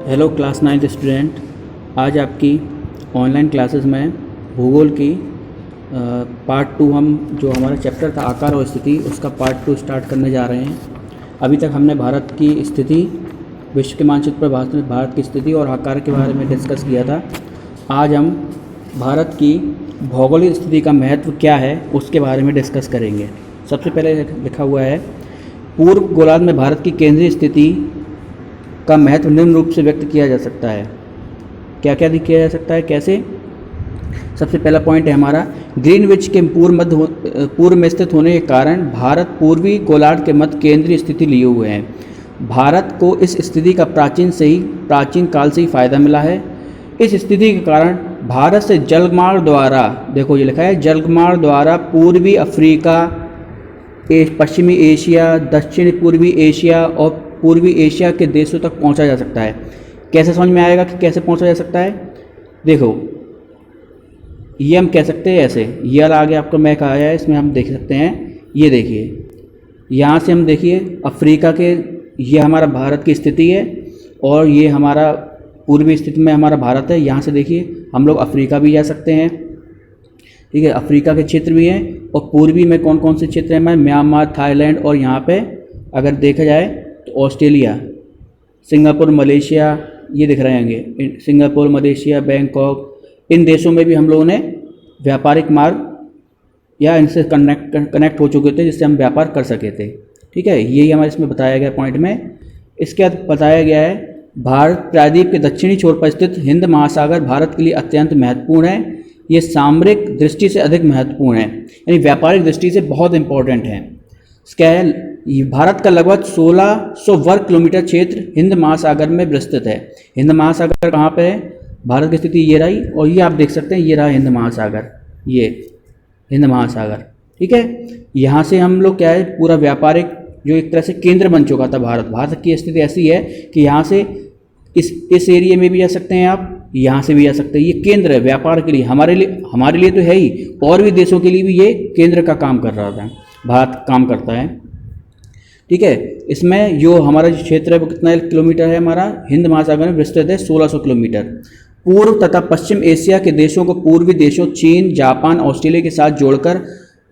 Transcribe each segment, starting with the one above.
Hello class 9th student. आज आपकी online classes में भूगोल की पार्ट 2 हम जो हमारा चैप्टर था आकार और स्थिति उसका पार्ट 2 स्टार्ट करने जा रहे हैं। अभी तक हमने भारत की स्थिति, विश्व के मानचित्र पर भारत की स्थिति और आकार के बारे में डिस्कस किया था। आज हम भारत की भौगोलिक स्थिति का महत्व क्या है उसके बारे में डिस्कस करेंगे। सबसे पहले लिखा हुआ है, पूर्व गोलार्ध में भारत की केंद्रीय स्थिति का महत्व निम्न रूप से व्यक्त किया जा सकता है। क्या क्या किया जा सकता है, कैसे? सबसे पहला पॉइंट है हमारा, ग्रीनविच के पूर्व में स्थित होने के कारण भारत पूर्वी गोलार्ध के मध्य केंद्रीय स्थिति लिए हुए है। भारत को इस स्थिति का प्राचीन काल से ही फायदा मिला है। इस स्थिति के कारण भारत से जलमार्ग द्वारा, देखो ये लिखा है, जलमार्ग द्वारा पूर्वी अफ्रीका, पश्चिमी एशिया, दक्षिण पूर्वी एशिया और पूर्वी एशिया के देशों तक पहुंचा जा सकता है। कैसे समझ में आएगा कि कैसे पहुंचा जा सकता है? देखो, ये हम कह सकते हैं ऐसे, ये आगे आपको मैप आया है, इसमें हम देख सकते हैं। ये देखिए, यहाँ से हम देखिए अफ्रीका के, ये हमारा भारत की स्थिति है और ये हमारा पूर्वी स्थिति में हमारा भारत है। यहाँ से देखिए हम लोग अफ्रीका भी जा सकते हैं, ठीक है, अफ्रीका के क्षेत्र भी हैं। और पूर्वी में कौन कौन से क्षेत्र हैं? म्यांमार, थाईलैंड और यहाँ पे अगर देखा जाए तो ऑस्ट्रेलिया, सिंगापुर, मलेशिया, ये दिख रहे होंगे, सिंगापुर, मलेशिया, बैंकॉक, इन देशों में भी हम लोगों ने व्यापारिक मार्ग या इनसे कनेक्ट हो चुके थे जिससे हम व्यापार कर सके थे। ठीक है, यही हमारे इसमें बताया गया पॉइंट में। इसके बाद बताया गया है, भारत प्रायद्वीप के दक्षिणी छोर पर स्थित हिंद महासागर भारत के लिए अत्यंत महत्वपूर्ण है। ये सामरिक दृष्टि से अधिक महत्वपूर्ण है, यानी व्यापारिक दृष्टि से बहुत इंपॉर्टेंट है। क्या है? भारत का लगभग 1600 वर्ग किलोमीटर क्षेत्र हिंद महासागर में विस्तृत है। हिंद महासागर कहाँ पे है? भारत की स्थिति ये रही, और ये आप देख सकते हैं, ये रहा हिंद महासागर, ये हिंद महासागर। ठीक है, यहाँ से हम लोग क्या है, पूरा व्यापारिक जो एक तरह से केंद्र बन चुका था भारत की स्थिति ऐसी है कि यहाँ से इस एरिया में भी जा सकते हैं आप, यहाँ से भी जा सकते हैं। ये केंद्र है व्यापार के लिए, हमारे लिए तो है ही, और भी देशों के लिए भी ये केंद्र का काम कर रहा था, भारत काम करता है। ठीक है, इसमें जो हमारा जो क्षेत्र है वो कितना किलोमीटर है? हमारा हिंद महासागर में विस्तृत है 1600 किलोमीटर। पूर्व तथा पश्चिम एशिया के देशों को पूर्वी देशों चीन, जापान, ऑस्ट्रेलिया के साथ जोड़कर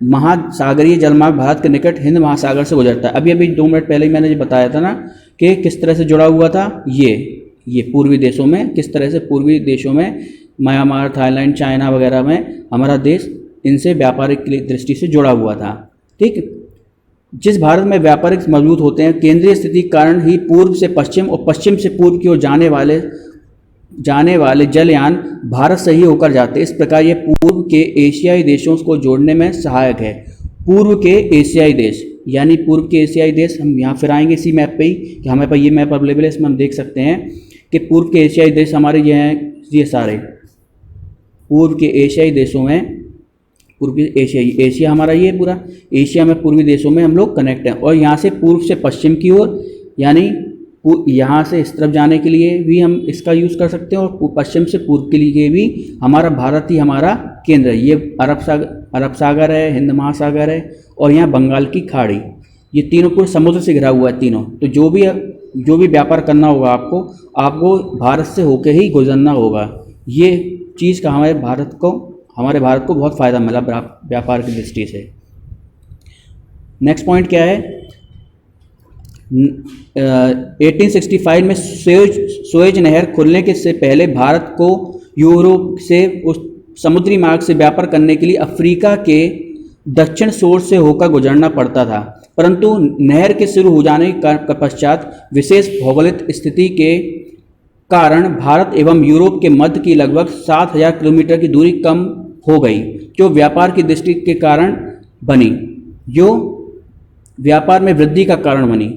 महासागरीय जलमार्ग भारत के निकट हिंद महासागर से गुजरता है। अभी 2 मिनट पहले ही मैंने जो बताया था ना कि किस तरह से जुड़ा हुआ था, ये पूर्वी देशों में, किस तरह से पूर्वी देशों में म्यांमार, थाईलैंड, चाइना वगैरह में हमारा देश इनसे व्यापारिक दृष्टि से जुड़ा हुआ था। ठीक, जिस भारत में व्यापारिक मजबूत होते हैं, केंद्रीय स्थिति के कारण ही पूर्व से पश्चिम और पश्चिम से पूर्व की ओर जाने वाले जलयान भारत से ही होकर जाते हैं। इस प्रकार ये पूर्व के एशियाई देशों को जोड़ने में सहायक है। पूर्व के एशियाई देश, यानी पूर्व के एशियाई देश, हम यहाँ फिर आएंगे इसी मैप पे ही, कि हमारे पास ये मैप अवेलेबल है, इसमें हम देख सकते हैं कि पूर्व के एशियाई देश हमारे ये हैं, ये सारे पूर्व के एशियाई देशों में, पूर्वी एशिया हमारा ये पूरा एशिया में पूर्वी देशों में हम लोग कनेक्ट हैं। और यहाँ से पूर्व से पश्चिम की ओर, यानी यहाँ से इस तरफ जाने के लिए भी हम इसका यूज़ कर सकते हैं, और पश्चिम से पूर्व के लिए भी हमारा भारत ही हमारा केंद्र है। ये अरब सागर है, हिंद महासागर है, और यहाँ बंगाल की खाड़ी, ये तीनों पूरे समुद्र से घिरा हुआ है तीनों। तो जो भी व्यापार करना होगा आपको भारत से होकर ही गुजरना होगा। ये चीज़ का हमारे भारत को बहुत फ़ायदा मिला व्यापार की दृष्टि से। नेक्स्ट पॉइंट क्या है? 1865 में सुएज नहर खुलने के से पहले भारत को यूरोप से उस समुद्री मार्ग से व्यापार करने के लिए अफ्रीका के दक्षिण छोर से होकर गुजरना पड़ता था, परंतु नहर के शुरू हो जाने के पश्चात विशेष भौगोलिक स्थिति के कारण भारत एवं यूरोप के मध्य की लगभग 7000 किलोमीटर की दूरी कम हो गई, जो व्यापार की दृष्टि के कारण बनी, व्यापार में वृद्धि का कारण बनी।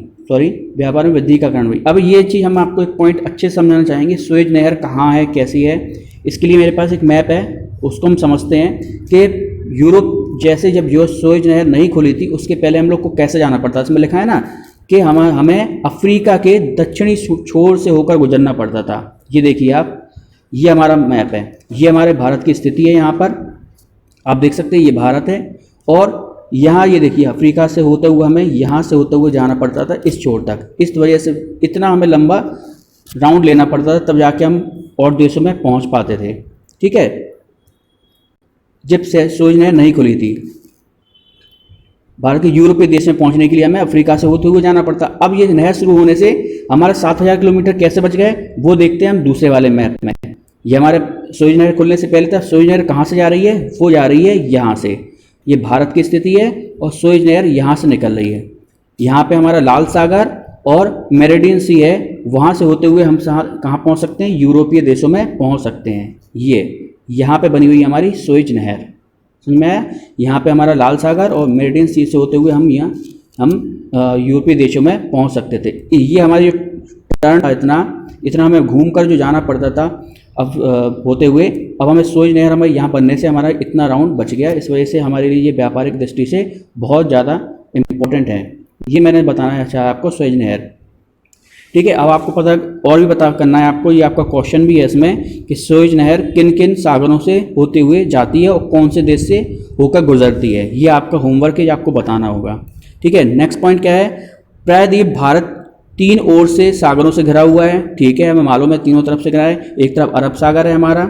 अब ये चीज़ हम आपको एक पॉइंट अच्छे से समझाना चाहेंगे, सुएज नहर कहाँ है, कैसी है। इसके लिए मेरे पास एक मैप है, उसको हम समझते हैं कि यूरोप जैसे जब जो सुएज नहर नहीं खुली थी उसके पहले हम लोग को कैसे जाना पड़ता है। इसमें लिखा है ना कि हमें अफ्रीका के दक्षिणी छोर से होकर गुजरना पड़ता था। ये देखिए आप, ये हमारा मैप है, ये हमारे भारत की स्थिति है। यहाँ पर आप देख सकते हैं ये भारत है, और यहाँ ये देखिए अफ्रीका से होते हुए हमें यहाँ से होते हुए जाना पड़ता था इस छोर तक। इस वजह से इतना हमें लंबा राउंड लेना पड़ता था, तब जाके हम और देशों में पहुंच पाते थे। ठीक है, जब से सुएज नहर नहीं खुली थी, भारत के यूरोपीय देश में पहुंचने के लिए हमें अफ्रीका से होते हुए जाना पड़ता। अब ये नहर शुरू होने से हमारा 7,000 किलोमीटर कैसे बच गए, वो देखते हैं हम दूसरे वाले मैप में। ये हमारे सुएज नहर खुलने से पहले था। सुएज नहर कहाँ से जा रही है, वो जा रही है यहाँ से, ये भारत की स्थिति है, और सुएज नहर यहाँ से निकल रही है। यहाँ पे हमारा लाल सागर और मेरिडियन सी है, वहाँ से होते हुए हम कहाँ पहुँच सकते हैं, यूरोपीय देशों में पहुँच सकते हैं। ये यहाँ पे बनी हुई हमारी सुएज नहर, समझ में आया। यहाँ पे हमारा लाल सागर और मेरिडियन सी से होते हुए हम यूरोपीय देशों में पहुँच सकते थे। ये हमारी जो टर्न इतना हमें घूम कर जो जाना पड़ता था अब होते हुए, अब हमें सुएज नहर हमारे यहाँ बनने से हमारा इतना राउंड बच गया। इस वजह से हमारे लिए ये व्यापारिक दृष्टि से बहुत ज़्यादा इम्पोर्टेंट है। ये मैंने बताना चाहा आपको सुएज नहर। ठीक है, अब आपको पता और भी पता करना है आपको, ये आपका क्वेश्चन भी है इसमें कि सुएज नहर किन किन सागरों से होते हुए जाती है और कौन से देश से होकर गुजरती है। ये आपका होमवर्क है, ये आपको बताना होगा। ठीक है, नेक्स्ट पॉइंट क्या है, प्रायद्वीप भारत 3 ओर से सागरों से घिरा हुआ है। ठीक है, हमें मालूम है तीनों तरफ से घिरा है। एक तरफ अरब सागर है हमारा,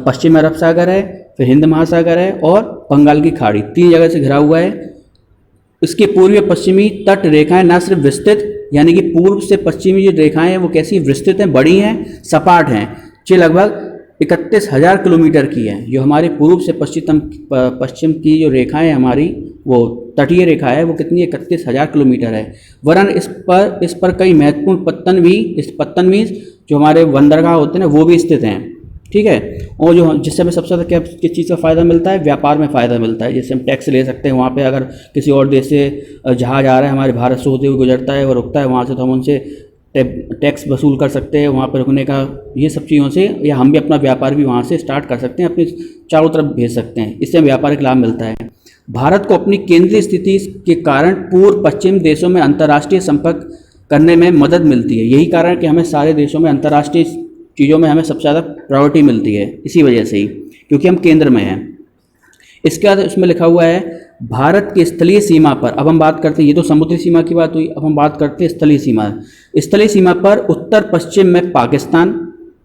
पश्चिम अरब सागर है, फिर हिंद महासागर है और बंगाल की खाड़ी, 3 जगह से घिरा हुआ है। इसके पूर्वी पश्चिमी तट रेखाएं न सिर्फ विस्तृत, यानी कि पूर्व से पश्चिमी जो रेखाएं हैं वो कैसी विस्तृत हैं, बड़ी हैं, सपाट हैं। ये लगभग 31,000 किलोमीटर की है। जो हमारी पूर्व से पश्चिम की जो रेखाएं हमारी वो तटीय रेखा है, वो कितनी है, 31,000 किलोमीटर है। वरन इस पर कई महत्वपूर्ण पत्तन भी जो हमारे बंदरगाह होते हैं ना, वो भी स्थित हैं। ठीक है, और जो जिससे हमें सबसे ज़्यादा किस चीज़ का फ़ायदा मिलता है, व्यापार में फ़ायदा मिलता है। जैसे हम टैक्स ले सकते हैं, वहाँ पे अगर किसी और देश से जहाज़ आ रहा है, हमारे भारत से होते हुए गुजरता है, वो रुकता है, वहाँ से तो हम उनसे टैक्स वसूल कर सकते हैं वहाँ पर रुकने का, ये सब चीज़ों से, या हम भी अपना व्यापार भी वहाँ से स्टार्ट कर सकते हैं, अपने चारों तरफ भेज सकते हैं। इससे व्यापारिक लाभ मिलता है। भारत को अपनी केंद्रीय स्थिति के कारण पूर्व पश्चिम देशों में अंतर्राष्ट्रीय संपर्क करने में मदद मिलती है। यही कारण कि हमें सारे देशों में अंतर्राष्ट्रीय चीज़ों में हमें सबसे ज़्यादा प्रायोरिटी मिलती है, इसी वजह से ही, क्योंकि हम केंद्र में हैं। इसके बाद उसमें लिखा हुआ है भारत की स्थलीय सीमा पर, अब हम बात करते हैं, ये तो समुद्री सीमा की बात हुई, अब हम बात करते हैं स्थलीय सीमा। स्थलीय सीमा पर उत्तर पश्चिम में पाकिस्तान,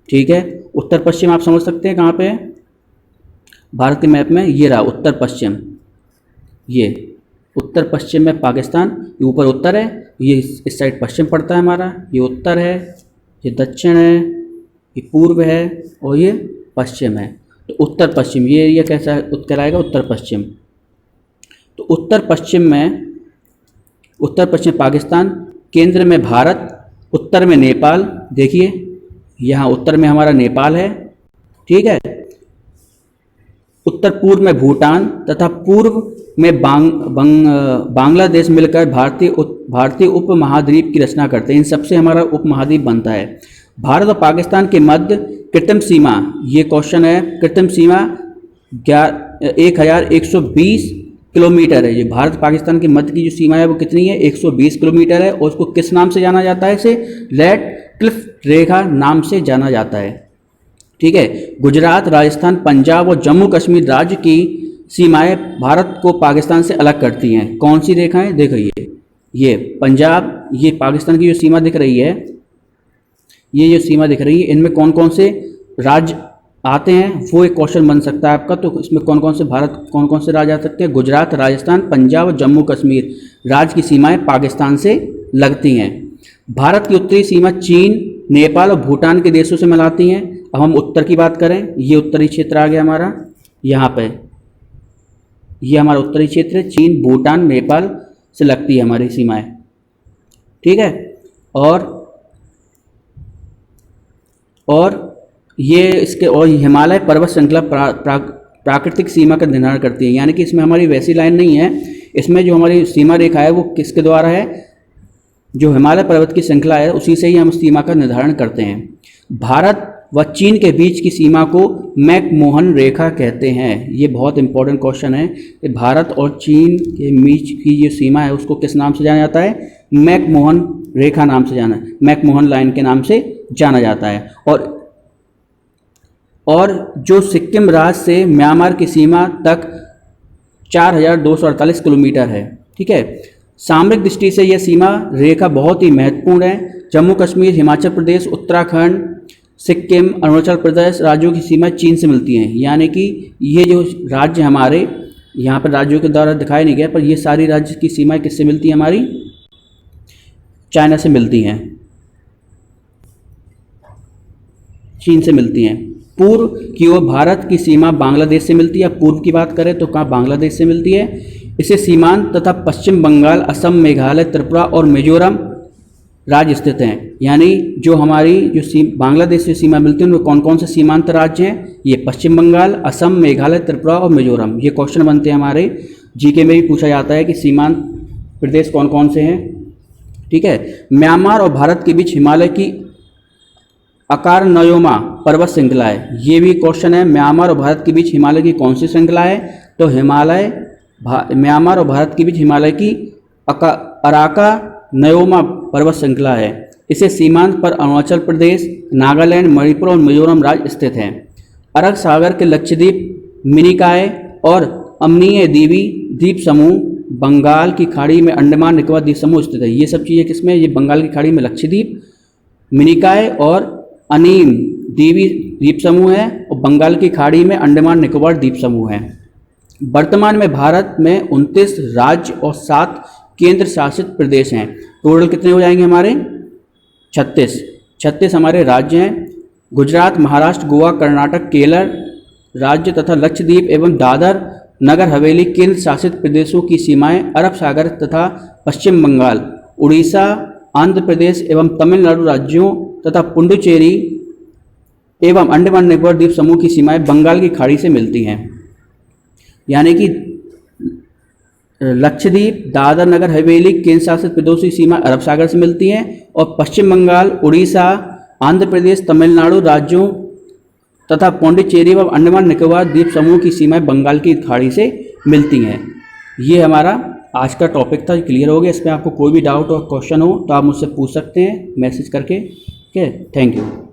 ठीक है, उत्तर पश्चिम आप समझ सकते हैं कहाँ पे है भारत के मैप में, ये रहा उत्तर पश्चिम, ये उत्तर पश्चिम में पाकिस्तान, ये ऊपर उत्तर है, ये इस साइड पश्चिम पड़ता है हमारा, ये उत्तर है, ये दक्षिण है, ये पूर्व है और ये पश्चिम है। तो उत्तर पश्चिम ये एरिया कैसा कहलाएगा, उत्तर पश्चिम। तो उत्तर पश्चिम पाकिस्तान, केंद्र में भारत, उत्तर में नेपाल, देखिए यहाँ उत्तर में हमारा नेपाल है, ठीक है, उत्तर पूर्व में भूटान तथा पूर्व में बांग्लादेश मिलकर भारतीय उपमहाद्वीप की रचना करते हैं। इन सबसे हमारा उपमहाद्वीप बनता है। भारत और पाकिस्तान के मध्य कृत्रिम सीमा, ये क्वेश्चन है, कृत्रिम सीमा 1120 किलोमीटर है। ये भारत पाकिस्तान के मध्य की जो सीमा है वो कितनी है, 120 किलोमीटर है। और उसको किस नाम से जाना जाता है, इसे रेड क्लिफ रेखा नाम से जाना जाता है। ठीक है, गुजरात, राजस्थान, पंजाब और जम्मू कश्मीर राज्य की सीमाएं भारत को पाकिस्तान से अलग करती हैं। कौन सी रेखाएं, देखिए ये पंजाब, ये पाकिस्तान की जो सीमा दिख रही है, ये जो सीमा दिख रही है, इनमें कौन कौन से राज्य आते हैं, वो एक क्वेश्चन बन सकता है आपका। तो इसमें कौन कौन से राज्य आ सकते हैं, गुजरात, राजस्थान, पंजाब और जम्मू कश्मीर राज्य की सीमाएं पाकिस्तान से लगती हैं। भारत की उत्तरी सीमा चीन, नेपाल और भूटान के देशों से मिलाती हैं। अब हम उत्तर की बात करें, ये उत्तरी क्षेत्र आ गया हमारा, यहाँ पे ये हमारा उत्तरी क्षेत्र है, चीन, भूटान, नेपाल से लगती है हमारी सीमाएं, ठीक है। और ये इसके और हिमालय पर्वत श्रृंखला प्राकृतिक सीमा का निर्धारण करती है, यानी कि इसमें हमारी वैसी लाइन नहीं है, इसमें जो हमारी सीमा रेखा है वो किसके द्वारा है, जो हिमालय पर्वत की श्रृंखला है उसी से ही हम सीमा का निर्धारण करते हैं। भारत व चीन के बीच की सीमा को मैकमोहन रेखा कहते हैं। ये बहुत इंपॉर्टेंट क्वेश्चन है कि भारत और चीन के बीच की जो सीमा है उसको किस नाम से जाना जाता है, मैकमोहन रेखा नाम से मैकमोहन लाइन के नाम से जाना जाता है। और जो सिक्किम राज्य से म्यांमार की सीमा तक 4248 किलोमीटर है, ठीक है। सामरिक दृष्टि से यह सीमा रेखा बहुत ही महत्वपूर्ण है। जम्मू कश्मीर, हिमाचल प्रदेश, उत्तराखंड, सिक्किम, अरुणाचल प्रदेश राज्यों की सीमा चीन से मिलती हैं। यानी कि ये जो राज्य हमारे यहाँ पर राज्यों के द्वारा दिखाया नहीं गया, पर ये सारी राज्य की सीमाएं किससे मिलती हैं हमारी? चाइना से मिलती हैं, चीन से मिलती हैं। पूर्व की ओर भारत की सीमा बांग्लादेश से मिलती है। पूर्व की बात करें तो कहाँ बांग्लादेश से मिलती है। इसे सीमांत तथा पश्चिम बंगाल, असम, मेघालय, त्रिपुरा और मिजोरम राज्य स्थित हैं। यानी जो हमारी जो बांग्लादेश से सीमा मिलती है, उनमें कौन कौन से सीमांत राज्य हैं? ये पश्चिम बंगाल, असम, मेघालय, त्रिपुरा और मिजोरम। ये क्वेश्चन बनते हैं हमारे जीके में भी पूछा जाता है कि सीमांत प्रदेश कौन कौन से हैं। ठीक है। म्यांमार और भारत के बीच हिमालय की अकारनयोमा पर्वत श्रृंखला है। ये भी क्वेश्चन है, म्यांमार और भारत के बीच हिमालय की कौन सी श्रृंखला है? तो म्यांमार और भारत के बीच हिमालय की अराकानयोमा पर्वत श्रृंखला है। इसे सीमांत पर अरुणाचल प्रदेश, नागालैंड, मणिपुर और मिजोरम राज्य स्थित हैं। अरब सागर के लक्षद्वीप, मिनिकॉय और अम्नीय द्वीपी द्वीप समूह बंगाल की खाड़ी में अंडमान निकोबार द्वीप समूह स्थित है। ये सब चीज़ें किसमें? ये बंगाल की खाड़ी में लक्षद्वीप, मिनिकॉय और अनीम द्वीपी द्वीप समूह है और बंगाल की खाड़ी में अंडमान निकोबार द्वीप समूह है। वर्तमान में भारत में 29 राज्य और 7 केंद्र शासित प्रदेश हैं। टोटल कितने हो जाएंगे हमारे? 36 हमारे राज्य हैं। गुजरात, महाराष्ट्र, गोवा, कर्नाटक, केरल राज्य तथा लक्षद्वीप एवं दादर नगर हवेली केंद्र शासित प्रदेशों की सीमाएं अरब सागर तथा पश्चिम बंगाल, उड़ीसा, आंध्र प्रदेश एवं तमिलनाडु राज्यों तथा पुडुचेरी एवं अंडमान निकोबार द्वीप समूह की सीमाएं बंगाल की खाड़ी से मिलती हैं। यानी कि लक्षद्वीप, दादर नगर हवेली केंद्र शासित प्रदेशों की सीमा अरब सागर से मिलती हैं और पश्चिम बंगाल, उड़ीसा, आंध्र प्रदेश, तमिलनाडु राज्यों तथा पुडुचेरी एवं अंडमान निकोबार द्वीप समूह की सीमाएं बंगाल की खाड़ी से मिलती हैं। ये हमारा आज का टॉपिक था, क्लियर हो गया। इसमें आपको कोई भी डाउट और क्वेश्चन हो तो आप मुझसे पूछ सकते हैं मैसेज करके। Okay, thank you.